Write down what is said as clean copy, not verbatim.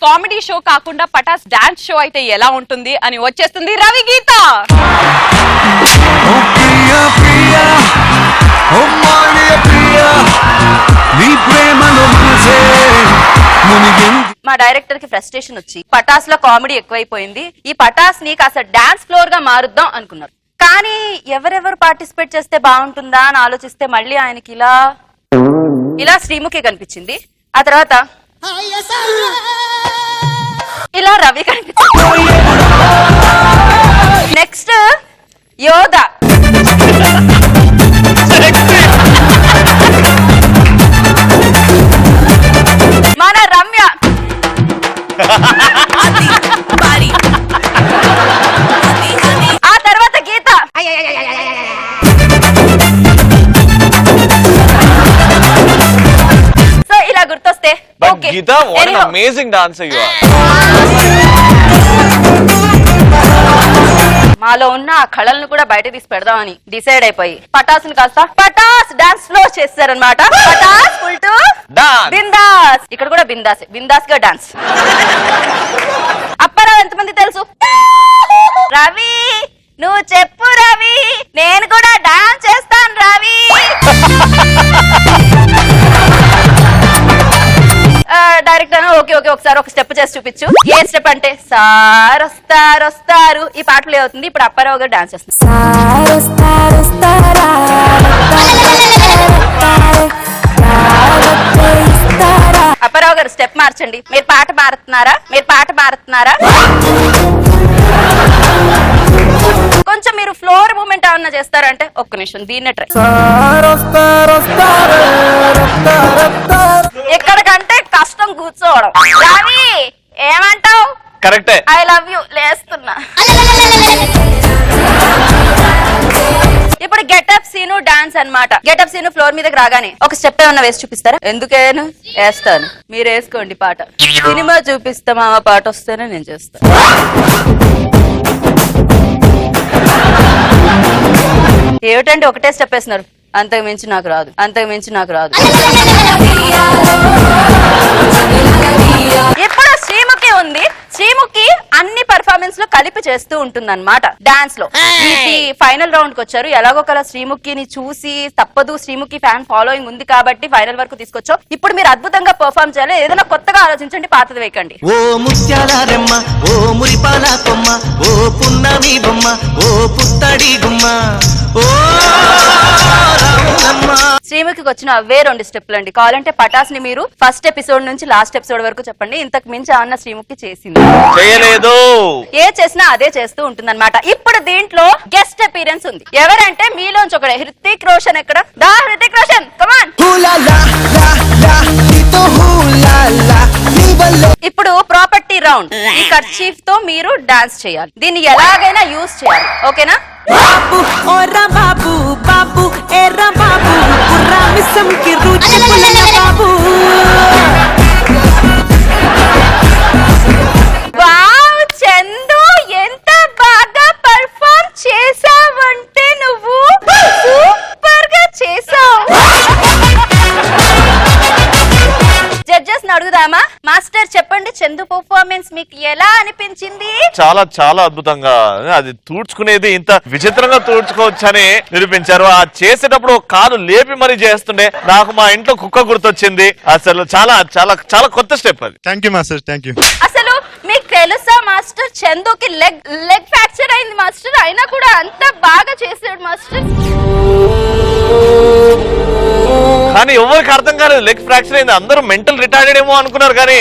Comedy show కాకుండా Pataas dance show అయితే ఎలా ఉంటుంది అని వచ్చేస్తుంది రవి గీత. మా డైరెక్టర్ కి ఫ్రస్ట్రేషన్ వచ్చి పటాస్ లో కామెడీ ఎక్కువైపోయింది, ఈ పటాస్ ని కాస్త డాన్స్ ఫ్లోర్ గా మారుద్దాం అనుకున్నారు. కానీ ఎవరెవరు పార్టిసిపేట్ చేస్తే బాగుంటుందా అని ఆలోచిస్తే మళ్ళీ ఆయనకి ఇలా శ్రీముఖి కనిపించింది, ఆ తర్వాత ఇలా రవి కనిపించింది, నెక్స్ట్ యోధ, మన రమ్య, ఆ తర్వాత గీత, సో ఇలా గుర్తొస్తే గీత what an amazing dancer you are. మాలో ఉన్న ఆ కళలను కూడా బయట తీసి పెడదామని డిసైడ్ అయిపోయి పటాస్ ని కాస్త పటాస్ డాన్స్ ఫ్లో చేస్తారనమాట. పటాస్ ఫుల్ టు బిందాస్, ఇక్కడ కూడా బిందాస్, బిందాస్ గా డాన్స్. అప్పారావు ఎంతమంది తెలుసు? రవి నువ్వు చెప్పు రవి, నేను కూడా డాన్స్ చేస్తాను రవి. డైరెక్టర్ ఓకే ఓకే ఒకసారి ఒక స్టెప్ చేసి చూపించు. ఏ స్టెప్ అంటే సార్ వస్తారు వస్తారు, ఈ పాట ప్లే అవుతుంది. ఇప్పుడు అప్పారావు గారు డాన్స్ చేస్తారు. అప్పారావు గారు స్టెప్ మార్చండి. మీరు పాట మారుతున్నారా? మీరు పాట మారుతున్నారా? కొంచెం మీరు ఫ్లోర్ మూమెంట్ ఏమన్నా చేస్తారంటే ఒక్క నిమిషం దీన్నే ట్రై. ఎక్కడికంటే కష్టం కూర్చోవడం. రవి ఏమంటావు? కరెక్టే, ఐ లవ్ యూ లేస్తున్నా. ఇప్పుడు గెటప్ సీను డాన్స్ అన్నమాట. గెటప్ సీను ఫ్లోర్ మీదకి రాగానే ఒక స్టెప్ ఏమన్నా వేసి చూపిస్తారా? ఎందుకేను వేస్తాను, మీరు వేసుకోండి. పాట సినిమా చూపిస్తా మామ, పాట వస్తేనే నేను చేస్తాను. ఏమిటంటే ఒకటే స్టెప్ వేస్తున్నారు, అంతకు మించి నాకు రాదు, అంతకు మించి నాకు రాదు. ఇప్పుడు శ్రీముఖి ఉంది, శ్రీముఖి అన్ని పర్ఫార్మెన్స్ లో కలిపి చేస్తూ ఉంటుంది అనమాట డాన్స్ లో. ఈ ఫైనల్ రౌండ్ కి వచ్చారు, ఎలాగో కల శ్రీముఖిని చూసి తప్పదు, శ్రీముఖి ఫ్యాన్ ఫాలోయింగ్ ఉంది కాబట్టి ఫైనల్ వరకు తీసుకొచ్చాం. ఇప్పుడు మీరు అద్భుతంగా పర్ఫార్మ్ చేయాలి, ఏదైనా కొత్తగా ఆలోచించండి, పాతది వేయకండి. ఓ ముత్యాల రెమ్మ, ఓ మురిపాల కొమ్మ, ఓ పున్నమి బొమ్మ, ఓ పుత్తడి గుమ్మ, ఓ శ్రీముఖికి వచ్చిన అవే 2 స్టెప్లు అండి. కావాలంటే పటాస్ ని మీరు ఫస్ట్ ఎపిసోడ్ నుంచి లాస్ట్ ఎపిసోడ్ వరకు చెప్పండి, ఇంతకు మించి అన్న శ్రీముఖి చేసింది చేయలేదు, ఏ చేసినా అదే చేస్తూ ఉంటుంది అనమాట. ఇప్పుడు దీంట్లో గెస్ట్ అపీరెన్స్ ఉంది. ఎవరంటే మీలోంచి ఒకడే, హృతిక్ రోషన్. ఎక్కడ దా హృతిక్ రోషన్, కమాన్. ఇప్పుడు ప్రాపర్టీ రౌండ్. ఈ కర్చీఫ్ తో మీరు డాన్స్ చేయాలి, దీన్ని ఎలాగైనా యూజ్ చేయాలి, ఓకేనా? బాబు ఓరా బాబు, బాబు ఏరా బాబు, పుర్రా మిసం కి రుచి పుల్ల బాబు. వావ్ చందు, ఎంత బాగా పర్ఫార్మ్ చేసావంటే నువ్వు సూపర్ గా చేసావు. జడ్జెస్ ని అడుగుదామా? మాస్టర్ చెప్పండి, చందు పర్ఫార్మెన్స్ మీకు ఎలా అనిపించింది? చాలా చాలా అద్భుతంగా, అది తూడ్చుకునేది ఇంత విచిత్రంగా తూడ్చుకోవచ్చని నిరూపించారు. ఆ చేసేటప్పుడు కాలు లేపి మరీ చేస్తుండే నాకు మా ఇంట్లో కుక్క గుర్తొచ్చింది. అసలు చాలా చాలా చాలా కొత్త స్టెప్ అది. Thank you master, thank you. అసలు మీకు తెలుసా మాస్టర్, చందుకి లెగ్ ఫ్రాక్చర్ అయింది మాస్టర్, అయినా కూడా అంత బాగా చేసాడు మాస్టర్. కానీ ఎవరికి అర్థం కాలేదు లెగ్ ఫ్రాక్చర్ అయింది, అందరూ మెంటల్ రిటార్డెడ్ ఏమో అనుకున్నారు. కానీ